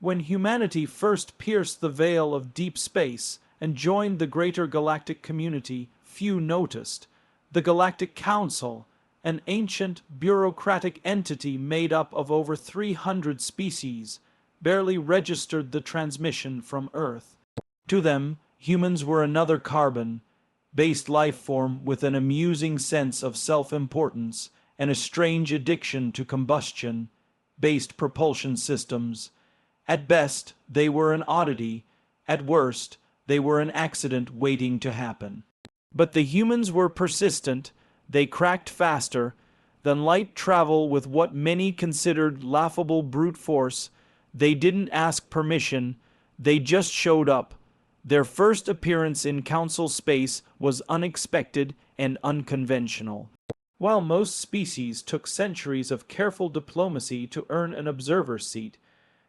When humanity first pierced the veil of deep space and joined the greater galactic community, few noticed. The Galactic Council, an ancient bureaucratic entity made up of over 300 species, barely registered the transmission from Earth. To them, humans were another carbon-based life form with an amusing sense of self-importance and a strange addiction to combustion-based propulsion systems. At best, they were an oddity. At worst, they were an accident waiting to happen. But the humans were persistent. They cracked faster than light travel with what many considered laughable brute force. They didn't ask permission. They just showed up. Their first appearance in Council space was unexpected and unconventional. While most species took centuries of careful diplomacy to earn an observer seat,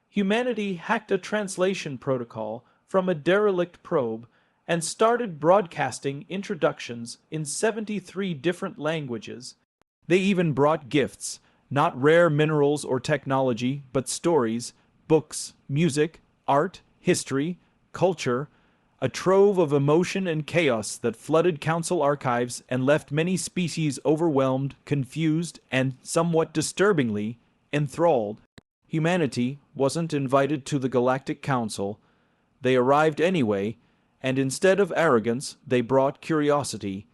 humanity hacked a translation protocol from a derelict probe and started broadcasting introductions in 73 different languages. They even brought gifts, not rare minerals or technology, but stories, books, music, art, history, culture, a trove of emotion and chaos that flooded Council archives and left many species overwhelmed, confused, and, somewhat disturbingly, enthralled. Humanity wasn't invited to the Galactic Council. They arrived anyway, and instead of arrogance, they brought curiosity.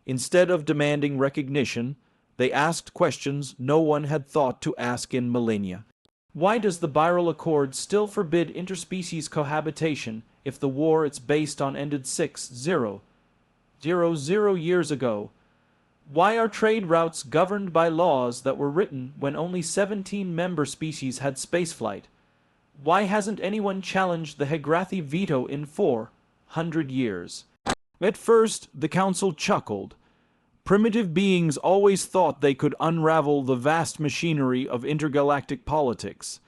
Instead of demanding recognition, they asked questions no one had thought to ask in millennia. Why does the Biral Accord still forbid interspecies cohabitation if the war it's based on ended 6,000 years ago? Why are trade routes governed by laws that were written when only 17 member species had spaceflight? Why hasn't anyone challenged the Hegrathi veto in 400 years? At first, the Council chuckled. Primitive beings always thought they could unravel the vast machinery of intergalactic politics.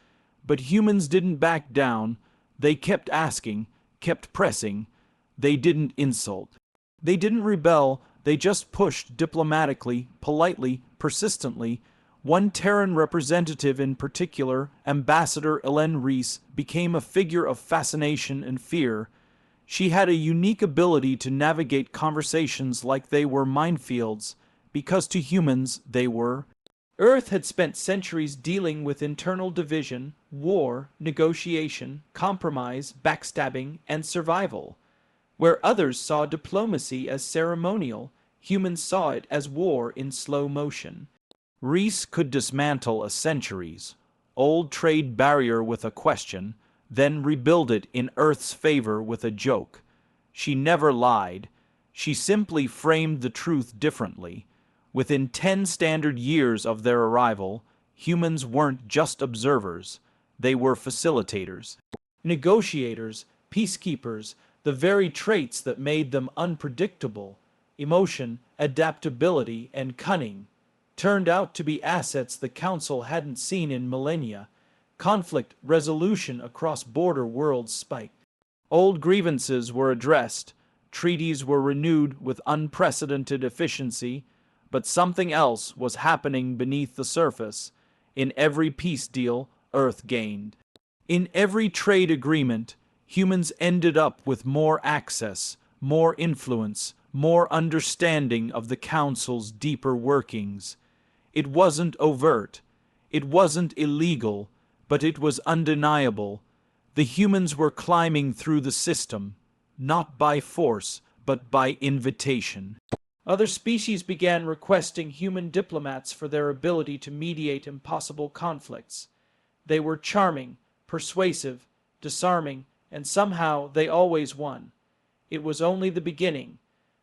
But humans didn't back down. They kept asking, kept pressing. They didn't insult. They didn't rebel. They just pushed diplomatically, politely, persistently. One Terran representative in particular, Ambassador Ellen Reese, became a figure of fascination and fear. She had a unique ability to navigate conversations like they were minefields, because to humans they were. Earth had spent centuries dealing with internal division, war, negotiation, compromise, backstabbing, and survival. Where others saw diplomacy as ceremonial, humans saw it as war in slow motion. Reese could dismantle a centuries-old trade barrier with a question, then rebuild it in Earth's favor with a joke. She never lied. She simply framed the truth differently. Within 10 standard years of their arrival, humans weren't just observers. They were facilitators, negotiators, peacekeepers, the very traits that made them unpredictable. Emotion, adaptability, and cunning turned out to be assets the Council hadn't seen in millennia. Conflict resolution across border worlds spiked. Old grievances were addressed. Treaties were renewed with unprecedented efficiency. But something else was happening beneath the surface. In every peace deal, Earth gained. In every trade agreement, humans ended up with more access, more influence, more understanding of the Council's deeper workings. It wasn't overt. It wasn't illegal. But it was undeniable. The humans were climbing through the system, not by force, but by invitation. Other species began requesting human diplomats for their ability to mediate impossible conflicts. They were charming, persuasive, disarming, and somehow they always won. It was only the beginning.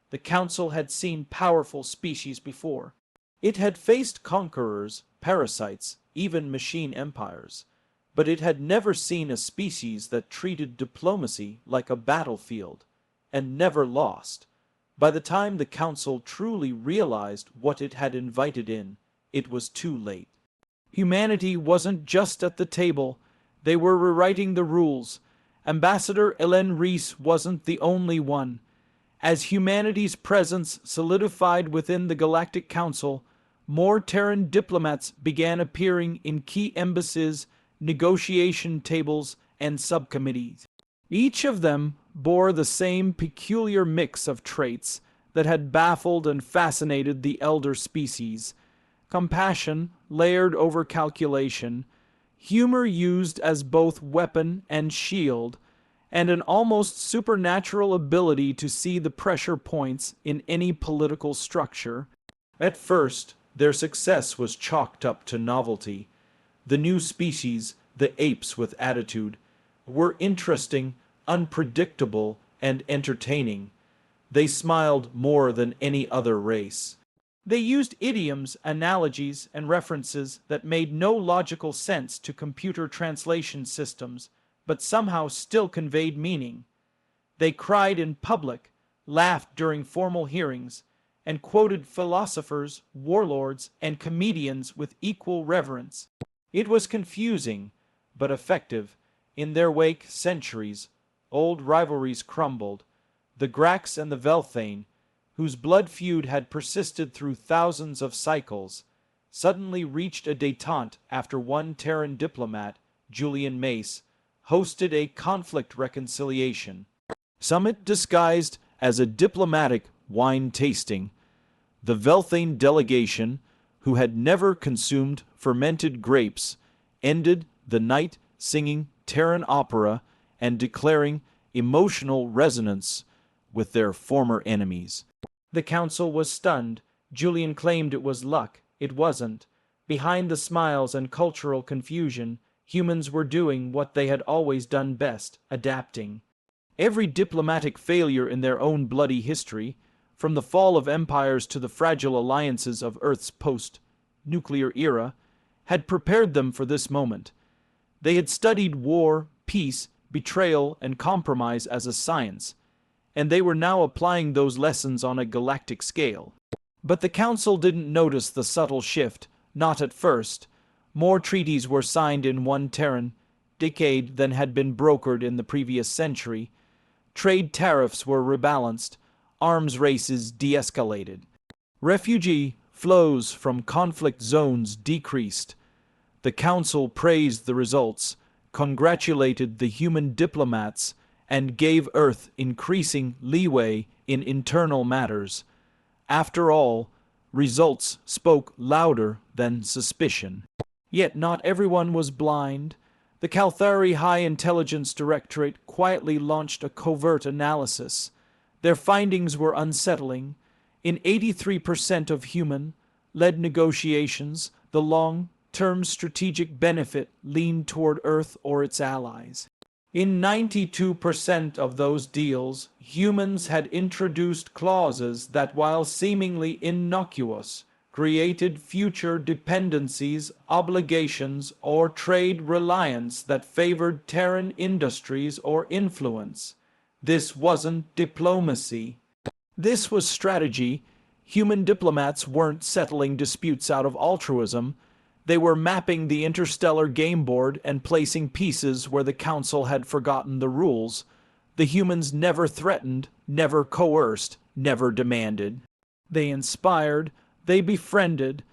The Council had seen powerful species before. It had faced conquerors, parasites, even machine empires. But it had never seen a species that treated diplomacy like a battlefield, and never lost. By the time the Council truly realized what it had invited in, it was too late. Humanity wasn't just at the table. They were rewriting the rules. Ambassador Ellen Reese wasn't the only one. As humanity's presence solidified within the Galactic Council, more Terran diplomats began appearing in key embassies, negotiation tables, and subcommittees. Each of them bore the same peculiar mix of traits that had baffled and fascinated the elder species: compassion layered over calculation, humor used as both weapon and shield, and an almost supernatural ability to see the pressure points in any political structure. At first, their success was chalked up to novelty. The new species, the apes with attitude, were interesting, unpredictable, and entertaining. They smiled more than any other race. They used idioms, analogies, and references that made no logical sense to computer translation systems, but somehow still conveyed meaning. They cried in public, laughed during formal hearings, and quoted philosophers, warlords, and comedians with equal reverence. It was confusing, but effective. In their wake, centuries, old rivalries crumbled. The Grax and the Velthane, whose blood feud had persisted through thousands of cycles, suddenly reached a détente after one Terran diplomat, Julian Mace, hosted a conflict reconciliation summit disguised as a diplomatic wine tasting. The Velthane delegation, who had never consumed fermented grapes, ended the night singing Terran opera and declaring emotional resonance with their former enemies. The council was stunned. Julian claimed it was luck. It wasn't. Behind the smiles and cultural confusion, humans were doing what they had always done best: adapting. Every diplomatic failure in their own bloody history, from the fall of empires to the fragile alliances of Earth's post-nuclear era, had prepared them for this moment. They had studied war, peace, betrayal, and compromise as a science, and they were now applying those lessons on a galactic scale. But the Council didn't notice the subtle shift, not at first. More treaties were signed in one Terran decade than had been brokered in the previous century. Trade tariffs were rebalanced, arms races de-escalated. Refugee flows from conflict zones decreased. The Council praised the results, congratulated the human diplomats, and gave Earth increasing leeway in internal matters. After all, results spoke louder than suspicion. Yet not everyone was blind. The Calthari High Intelligence Directorate quietly launched a covert analysis. Their findings were unsettling. In 83% of human-led negotiations, the long-term strategic benefit leaned toward Earth or its allies. In 92% of those deals, humans had introduced clauses that, while seemingly innocuous, created future dependencies, obligations, or trade reliance that favored Terran industries or influence. This wasn't diplomacy. This was strategy. Human diplomats weren't settling disputes out of altruism. They were mapping the interstellar game board and placing pieces where the Council had forgotten the rules. The humans never threatened, never coerced, never demanded. They inspired, they befriended.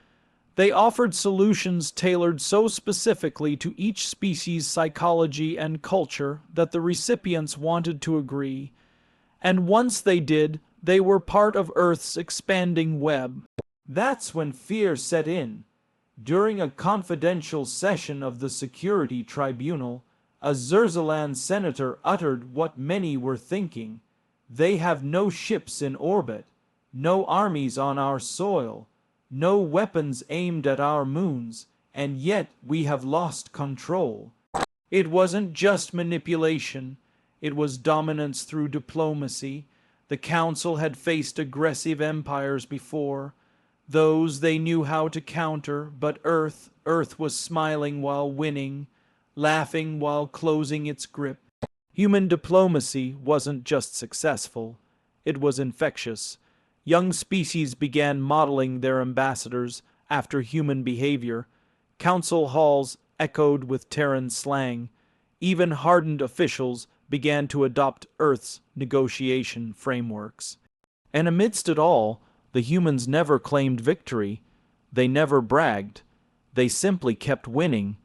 They offered solutions tailored so specifically to each species' psychology and culture that the recipients wanted to agree. And once they did, they were part of Earth's expanding web. That's when fear set in. During a confidential session of the Security Tribunal, a Zerzalan senator uttered what many were thinking. They have no ships in orbit, no armies on our soil, no weapons aimed at our moons, and yet we have lost control. It wasn't just manipulation, it was dominance through diplomacy. The Council had faced aggressive empires before. Those they knew how to counter, but Earth was smiling while winning, laughing while closing its grip. Human diplomacy wasn't just successful, it was infectious. Young species began modeling their ambassadors after human behavior. Council halls echoed with Terran slang. Even hardened officials began to adopt Earth's negotiation frameworks. And amidst it all, the humans never claimed victory. They never bragged. They simply kept winning.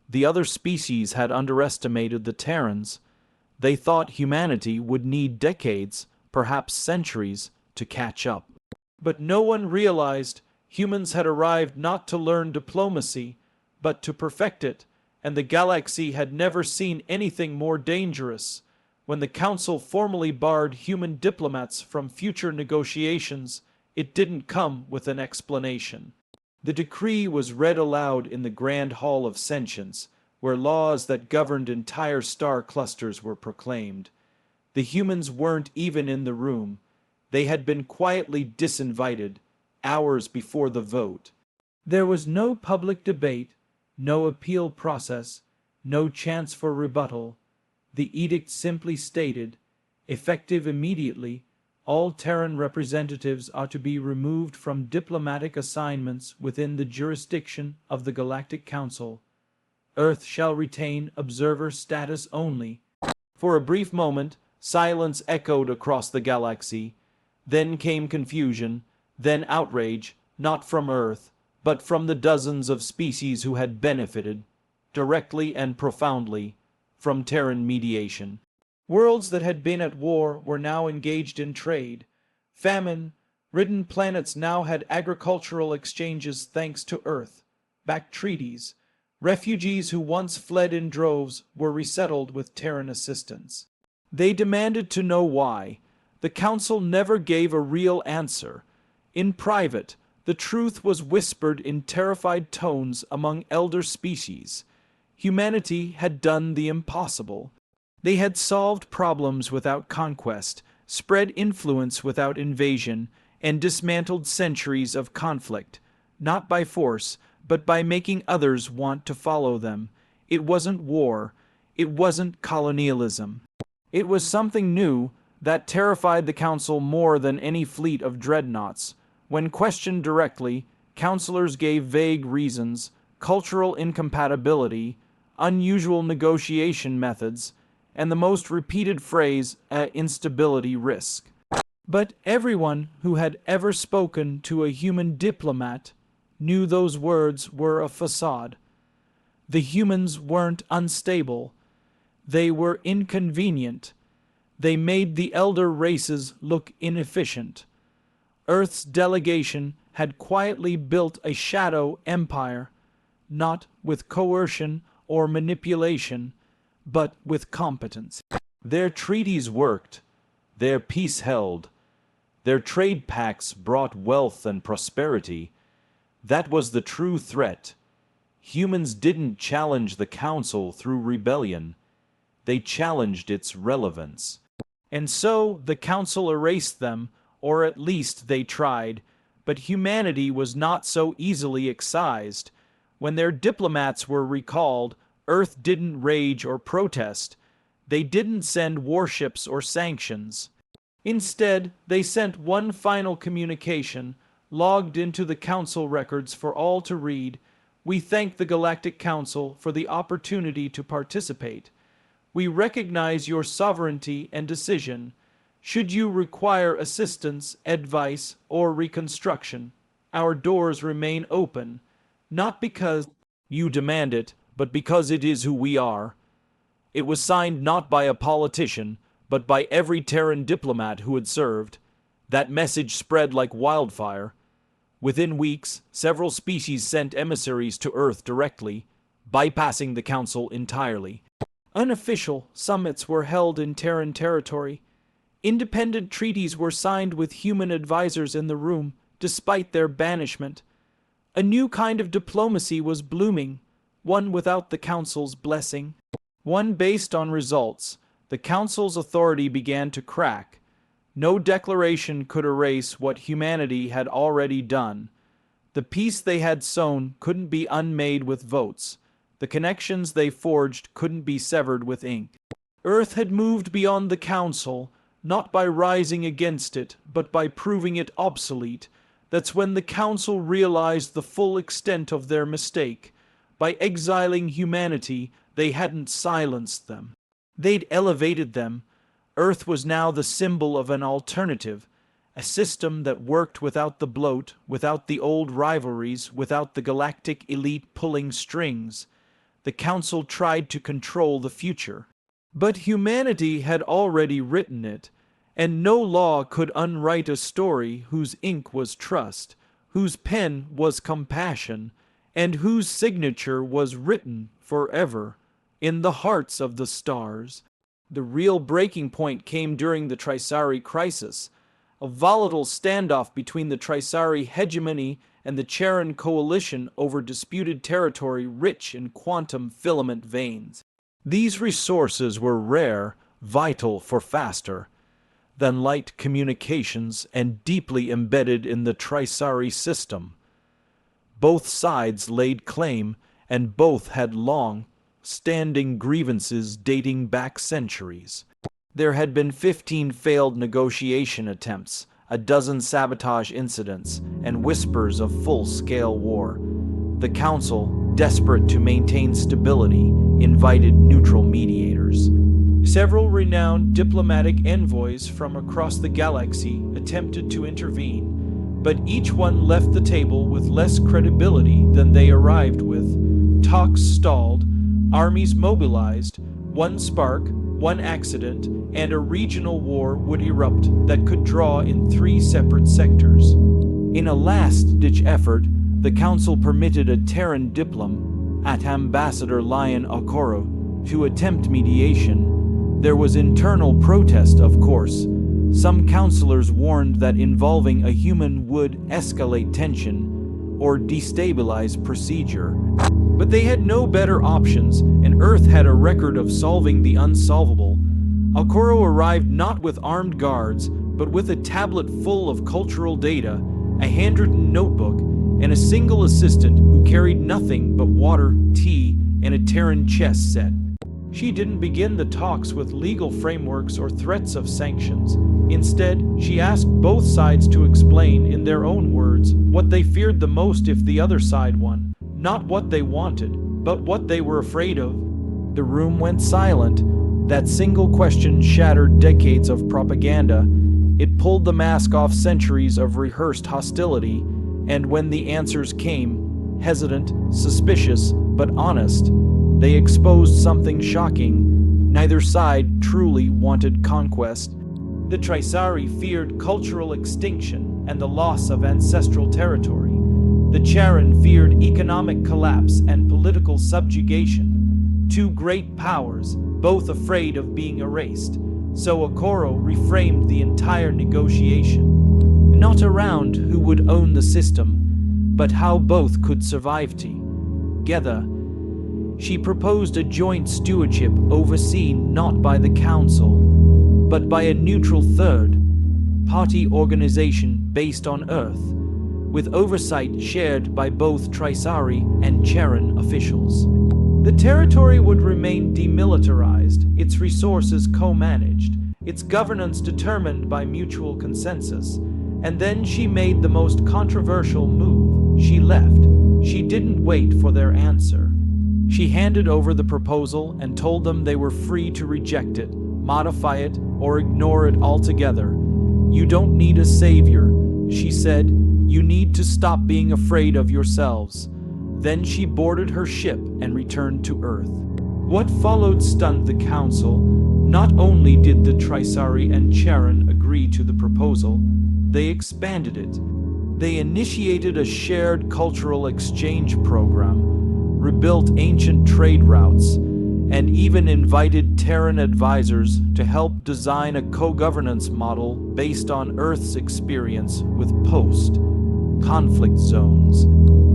The other species had underestimated the Terrans. They thought humanity would need decades, perhaps centuries, to catch up. But no one realized humans had arrived not to learn diplomacy, but to perfect it, and the galaxy had never seen anything more dangerous. When the Council formally barred human diplomats from future negotiations, it didn't come with an explanation. The decree was read aloud in the Grand Hall of Sentience, where laws that governed entire star clusters were proclaimed. The humans weren't even in the room. They had been quietly disinvited, hours before the vote. There was no public debate, no appeal process, no chance for rebuttal. The edict simply stated, effective immediately, all Terran representatives are to be removed from diplomatic assignments within the jurisdiction of the Galactic Council. Earth shall retain observer status only. For a brief moment, silence echoed across the galaxy. Then came confusion, then outrage, not from Earth, but from the dozens of species who had benefited, directly and profoundly, from Terran mediation. Worlds that had been at war were now engaged in trade. Famine-ridden planets now had agricultural exchanges thanks to Earth-backed treaties. Refugees who once fled in droves were resettled with Terran assistance. They demanded to know why. The Council never gave a real answer. In private, the truth was whispered in terrified tones among elder species. Humanity had done the impossible. They had solved problems without conquest, spread influence without invasion, and dismantled centuries of conflict, not by force, but by making others want to follow them. It wasn't war. It wasn't colonialism. It was something new that terrified the Council more than any fleet of dreadnoughts. When questioned directly, counselors gave vague reasons: cultural incompatibility, unusual negotiation methods, and the most repeated phrase, instability risk. But everyone who had ever spoken to a human diplomat knew those words were a facade. The humans weren't unstable. They were inconvenient. They made the elder races look inefficient. Earth's delegation had quietly built a shadow empire, not with coercion or manipulation, but with competence. Their treaties worked. Their peace held. Their trade pacts brought wealth and prosperity. That was the true threat. Humans didn't challenge the Council through rebellion. They challenged its relevance. And so the Council erased them, or at least they tried. But humanity was not so easily excised. When their diplomats were recalled, Earth didn't rage or protest. They didn't send warships or sanctions. Instead, they sent one final communication, logged into the Council records for all to read. We thank the Galactic Council for the opportunity to participate. We recognize your sovereignty and decision. Should you require assistance, advice, or reconstruction, our doors remain open, not because you demand it, but because it is who we are. It was signed not by a politician, but by every Terran diplomat who had served. That message spread like wildfire. Within weeks, several species sent emissaries to Earth directly, bypassing the Council entirely. Unofficial summits were held in Terran territory. Independent treaties were signed with human advisors in the room, despite their banishment. A new kind of diplomacy was blooming, one without the Council's blessing. One based on results. The Council's authority began to crack. No declaration could erase what humanity had already done. The peace they had sown couldn't be unmade with votes. The connections they forged couldn't be severed with ink. Earth had moved beyond the Council, not by rising against it, but by proving it obsolete. That's when the Council realized the full extent of their mistake. By exiling humanity, they hadn't silenced them. They'd elevated them. Earth was now the symbol of an alternative, a system that worked without the bloat, without the old rivalries, without the galactic elite pulling strings. the Council tried to control the future. But humanity had already written it, and no law could unwrite a story whose ink was trust, whose pen was compassion, and whose signature was written forever in the hearts of the stars. The real breaking point came during the Trisari crisis, a volatile standoff between the Trisari hegemony and the Terran coalition over disputed territory rich in quantum filament veins. These resources were rare, vital for faster than light communications, and deeply embedded in the Trisari system. Both sides laid claim, and both had long-standing grievances dating back centuries. There had been 15 failed negotiation attempts, a dozen sabotage incidents, and whispers of full-scale war. The Council, desperate to maintain stability, invited neutral mediators. Several renowned diplomatic envoys from across the galaxy attempted to intervene, but each one left the table with less credibility than they arrived with. Talks stalled, armies mobilized, one spark, one accident, and a regional war would erupt that could draw in 3 separate sectors. In a last-ditch effort, the Council permitted a Terran diplomat, Ambassador Lion Okoro, to attempt mediation. There was internal protest, of course. Some counselors warned that involving a human would escalate tension or destabilize procedure. But they had no better options, and Earth had a record of solving the unsolvable. Okoro arrived not with armed guards, but with a tablet full of cultural data, a handwritten notebook, and a single assistant who carried nothing but water, tea, and a Terran chess set. She didn't begin the talks with legal frameworks or threats of sanctions. Instead, she asked both sides to explain in their own words what they feared the most if the other side won. Not what they wanted, but what they were afraid of. The room went silent. That single question shattered decades of propaganda. It pulled the mask off centuries of rehearsed hostility, and when the answers came, hesitant, suspicious, but honest, they exposed something shocking. Neither side truly wanted conquest. The Trisari feared cultural extinction and the loss of ancestral territory. The Terran feared economic collapse and political subjugation. 2 great powers, both afraid of being erased. So Okoro reframed the entire negotiation. Not around who would own the system, but how both could survive together. She proposed a joint stewardship overseen not by the Council, but by a neutral third-party organization based on Earth, with oversight shared by both Trisari and Terran officials. The territory would remain demilitarized, its resources co-managed, its governance determined by mutual consensus. And then she made the most controversial move. She left. She didn't wait for their answer. She handed over the proposal and told them they were free to reject it, modify it, or ignore it altogether. You don't need a savior, she said. You need to stop being afraid of yourselves. Then she boarded her ship and returned to Earth. What followed stunned the Council. Not only did the Trisari and Terran agree to the proposal, they expanded it. They initiated a shared cultural exchange program, rebuilt ancient trade routes, and even invited Terran advisors to help design a co-governance model based on Earth's experience with post-conflict zones.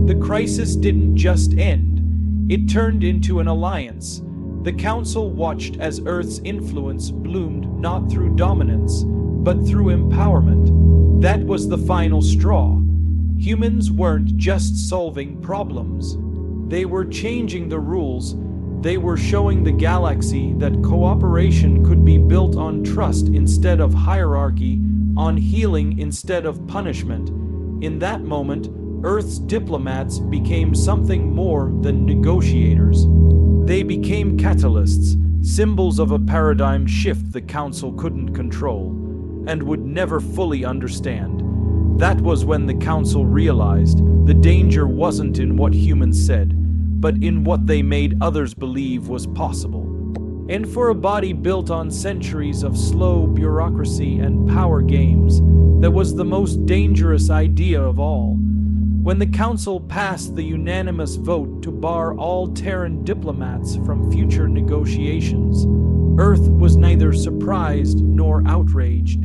The crisis didn't just end, it turned into an alliance. The Council watched as Earth's influence bloomed not through dominance, but through empowerment. That was the final straw. Humans weren't just solving problems. They were changing the rules. They were showing the galaxy that cooperation could be built on trust instead of hierarchy, on healing instead of punishment. In that moment, Earth's diplomats became something more than negotiators. They became catalysts, symbols of a paradigm shift the Council couldn't control, and would never fully understand. That was when the Council realized the danger wasn't in what humans said, but in what they made others believe was possible. And for a body built on centuries of slow bureaucracy and power games, that was the most dangerous idea of all. When the Council passed the unanimous vote to bar all Terran diplomats from future negotiations, Earth was neither surprised nor outraged.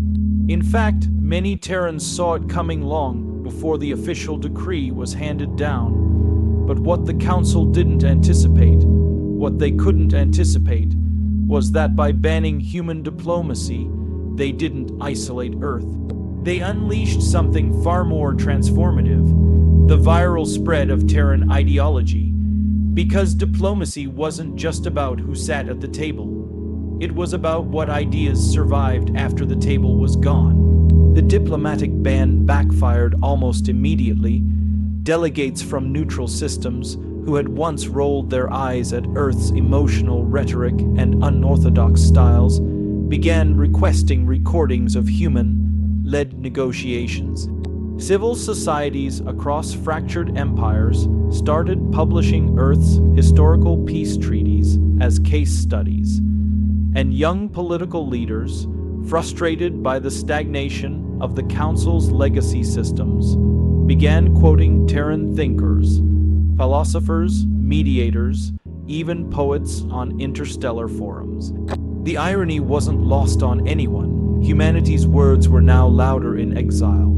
In fact, many Terrans saw it coming long before the official decree was handed down. But what the Council didn't anticipate, what they couldn't anticipate, was that by banning human diplomacy, they didn't isolate Earth. They unleashed something far more transformative, the viral spread of Terran ideology. Because diplomacy wasn't just about who sat at the table. It was about what ideas survived after the table was gone. The diplomatic ban backfired almost immediately. Delegates from neutral systems who had once rolled their eyes at Earth's emotional rhetoric and unorthodox styles began requesting recordings of human-led negotiations. Civil societies across fractured empires started publishing Earth's historical peace treaties as case studies, and young political leaders, frustrated by the stagnation of the Council's legacy systems, began quoting Terran thinkers, philosophers, mediators, even poets on interstellar forums. The irony wasn't lost on anyone. Humanity's words were now louder in exile.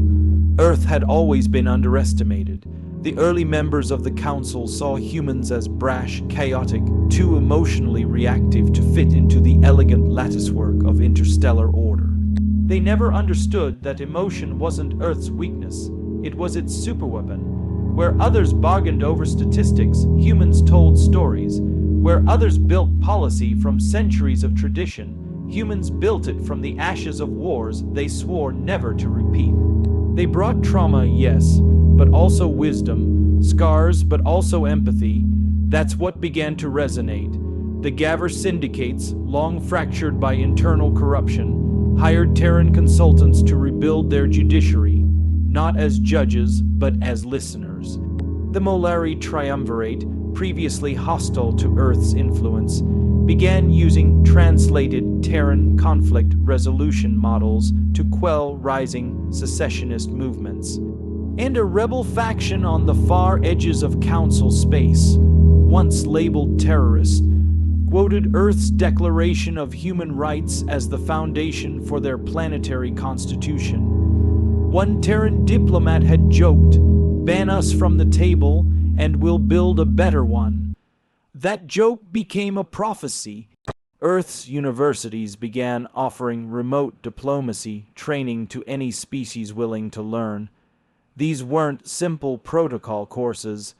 Earth had always been underestimated. The early members of the Council saw humans as brash, chaotic, too emotionally reactive to fit into the elegant latticework of interstellar order. They never understood that emotion wasn't Earth's weakness, it was its superweapon. Where others bargained over statistics, humans told stories. Where others built policy from centuries of tradition, humans built it from the ashes of wars they swore never to repeat. They brought trauma, yes, but also wisdom, scars, but also empathy. That's what began to resonate. The Gaver syndicates, long fractured by internal corruption, hired Terran consultants to rebuild their judiciary, not as judges, but as listeners. The Molari triumvirate, previously hostile to Earth's influence, began using translated Terran conflict resolution models to quell rising secessionist movements. And a rebel faction on the far edges of Council space, once labeled terrorist, quoted Earth's Declaration of Human Rights as the foundation for their planetary constitution. One Terran diplomat had joked, "Ban us from the table, and we'll build a better one." That joke became a prophecy. Earth's universities began offering remote diplomacy training to any species willing to learn. These weren't simple protocol courses.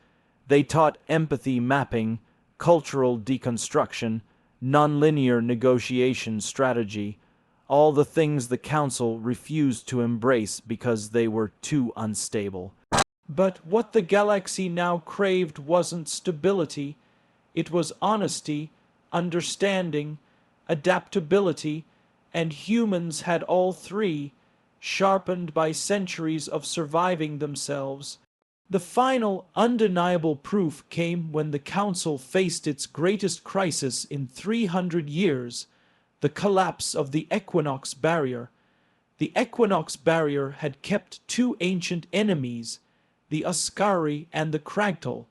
They taught empathy mapping, cultural deconstruction, nonlinear negotiation strategy, all the things the Council refused to embrace because they were too unstable. But what the galaxy now craved wasn't stability. It was honesty, understanding, adaptability, and humans had all three, sharpened by centuries of surviving themselves. The final, undeniable proof came when the Council faced its greatest crisis in 300 years, the collapse of the Equinox Barrier. The Equinox Barrier had kept two ancient enemies, the Ascari and the Kragtal,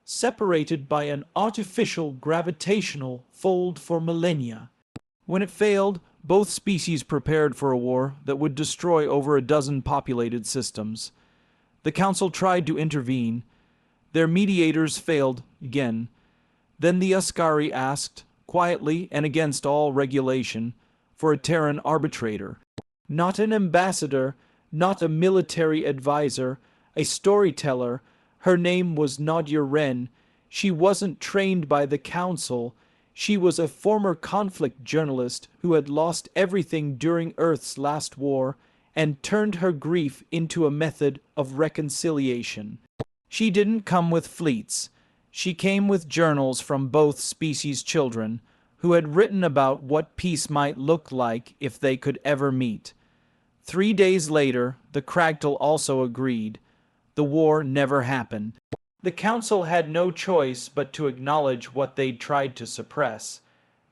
separated by an artificial gravitational fold for millennia. When it failed, both species prepared for a war that would destroy over a dozen populated systems. The Council tried to intervene. Their mediators failed again. Then the Ascari asked, quietly and against all regulation, for a Terran arbitrator. Not an ambassador, not a military advisor, a storyteller. Her name was Nadia Wren. She wasn't trained by the Council. She was a former conflict journalist who had lost everything during Earth's last war and turned her grief into a method of reconciliation. She didn't come with fleets. She came with journals from both species' children who had written about what peace might look like if they could ever meet. 3 days later, the Kragtal also agreed. The war never happened. The council had no choice but to acknowledge what they'd tried to suppress,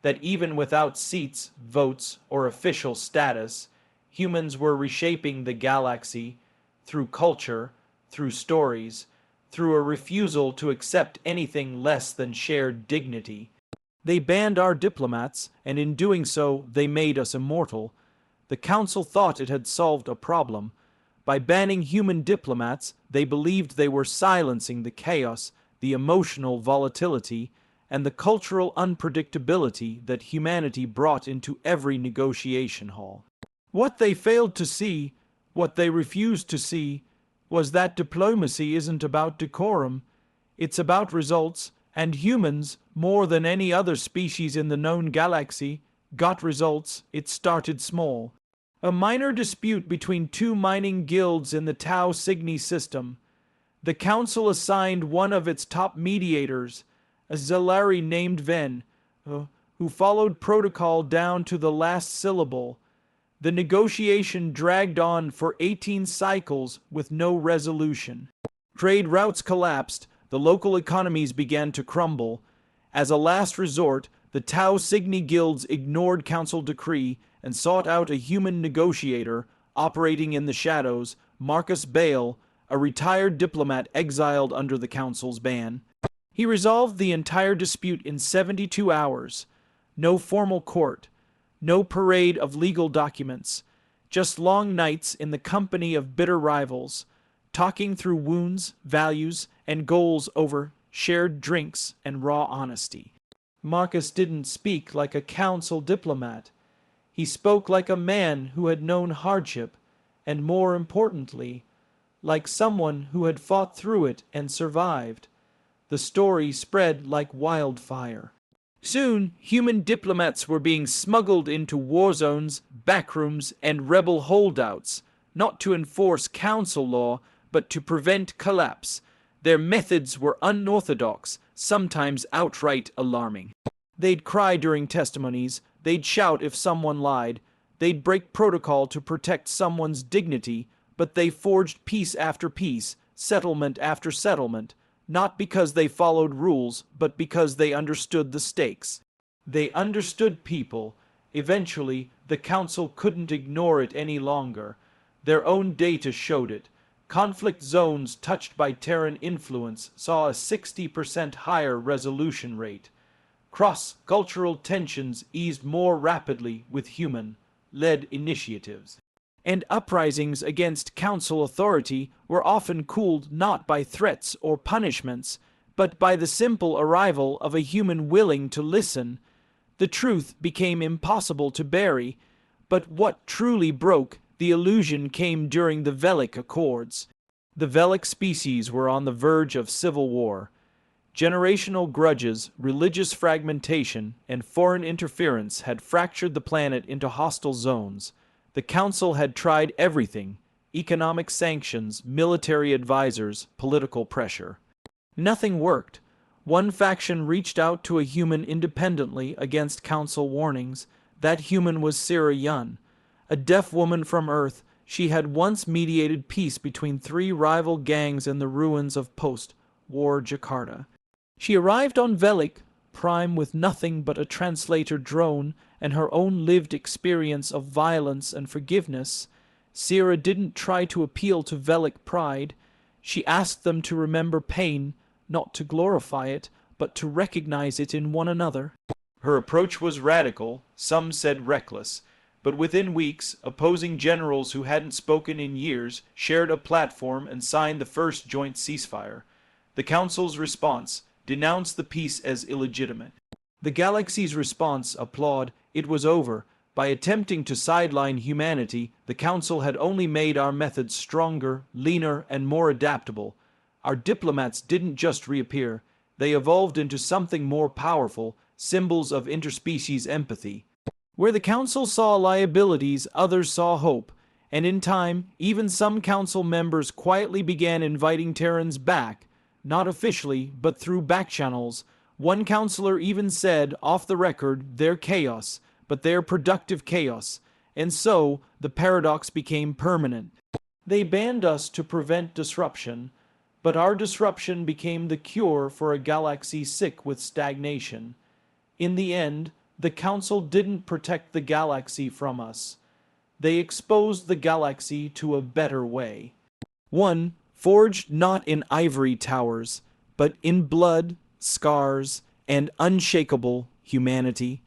that even without seats, votes, or official status, humans were reshaping the galaxy through culture, through stories, through a refusal to accept anything less than shared dignity. They banned our diplomats, and in doing so, they made us immortal. The council thought it had solved a problem. By banning human diplomats, they believed they were silencing the chaos, the emotional volatility, and the cultural unpredictability that humanity brought into every negotiation hall. What they failed to see, what they refused to see, was that diplomacy isn't about decorum. It's about results, and humans, more than any other species in the known galaxy, got results. It started small. A minor dispute between two mining guilds in the Tau Cygni system. The council assigned one of its top mediators, a Zelari named Ven, who followed protocol down to the last syllable. The negotiation dragged on for 18 cycles with no resolution. Trade routes collapsed, the local economies began to crumble. As a last resort, the Tau Cygni guilds ignored council decree and sought out a human negotiator operating in the shadows, Marcus Bale, a retired diplomat exiled under the council's ban. He resolved the entire dispute in 72 hours. No formal court, no parade of legal documents, just long nights in the company of bitter rivals, talking through wounds, values, and goals over shared drinks and raw honesty. Marcus didn't speak like a council diplomat. He spoke like a man who had known hardship, and more importantly, like someone who had fought through it and survived. The story spread like wildfire. Soon, human diplomats were being smuggled into war zones, backrooms, and rebel holdouts, not to enforce council law, but to prevent collapse. Their methods were unorthodox, sometimes outright alarming. They'd cry during testimonies, they'd shout if someone lied, they'd break protocol to protect someone's dignity, but they forged peace after peace, settlement after settlement, not because they followed rules, but because they understood the stakes. They understood people. Eventually, the council couldn't ignore it any longer. Their own data showed it. Conflict zones touched by Terran influence saw a 60% higher resolution rate. Cross-cultural tensions eased more rapidly with human-led initiatives. And uprisings against council authority were often cooled not by threats or punishments, but by the simple arrival of a human willing to listen. The truth became impossible to bury, but what truly broke the illusion came during the Velic Accords. The Velic species were on the verge of civil war. Generational grudges, religious fragmentation, and foreign interference had fractured the planet into hostile zones. The Council had tried everything: economic sanctions, military advisors, political pressure. Nothing worked. One faction reached out to a human independently against Council warnings. That human was Sira Yun. A deaf woman from Earth, she had once mediated peace between 3 rival gangs in the ruins of post-war Jakarta. She arrived on Velic, prime with nothing but a translator drone and her own lived experience of violence and forgiveness. Sira didn't try to appeal to Velic pride. She asked them to remember pain, not to glorify it, but to recognize it in one another. Her approach was radical, some said reckless, but within weeks, opposing generals who hadn't spoken in years shared a platform and signed the first joint ceasefire. The Council's response denounced the peace as illegitimate. The Galaxy's response applauded it was over. By attempting to sideline humanity, the Council had only made our methods stronger, leaner, and more adaptable. Our diplomats didn't just reappear. They evolved into something more powerful, symbols of interspecies empathy. Where the Council saw liabilities, others saw hope, and in time, even some Council members quietly began inviting Terrans back, not officially, but through backchannels. One counselor even said, off the record, they're chaos, but they're productive chaos, and so the paradox became permanent. They banned us to prevent disruption, But our disruption became the cure for a galaxy sick with stagnation. In the end, the Council didn't protect the galaxy from us. They exposed the galaxy to a better way. One forged not in ivory towers, but in blood, scars, and unshakable humanity.